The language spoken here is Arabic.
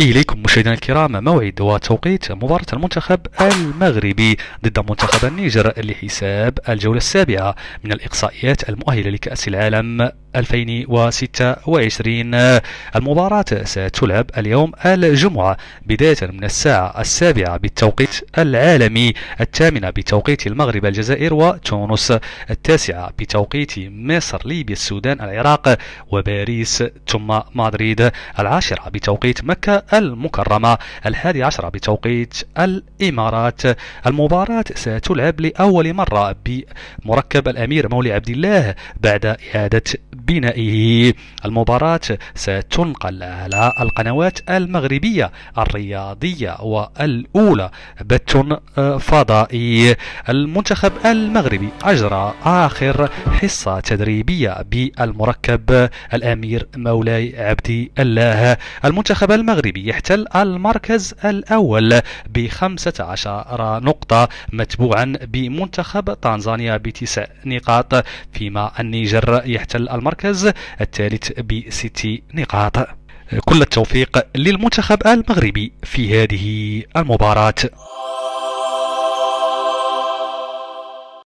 إليكم مشاهدينا الكرام موعد وتوقيت مباراة المنتخب المغربي ضد منتخب النيجر لحساب الجولة السابعة من الإقصائيات المؤهلة لكأس العالم 2026. المباراة ستلعب اليوم الجمعة بداية من الساعة 7 بالتوقيت العالمي، 8 بتوقيت المغرب الجزائر وتونس، 9 بتوقيت مصر ليبيا السودان العراق وباريس ثم مدريد، 10 بتوقيت مكة المكرمة، 11 بتوقيت الإمارات. المباراة ستلعب لأول مرة بمركب الأمير مولي عبد الله بعد إعادة بنائه. المباراة ستنقل على القنوات المغربية الرياضية والأولى بث فضائي. المنتخب المغربي أجرى آخر حصة تدريبية بالمركب الأمير مولاي عبد الله. المنتخب المغربي يحتل المركز الأول ب15 نقطة، متبوعا بمنتخب تنزانيا ب9 نقاط، فيما النيجر يحتل المركز الثالث ب6 نقاط. كل التوفيق للمنتخب المغربي في هذه المباراة.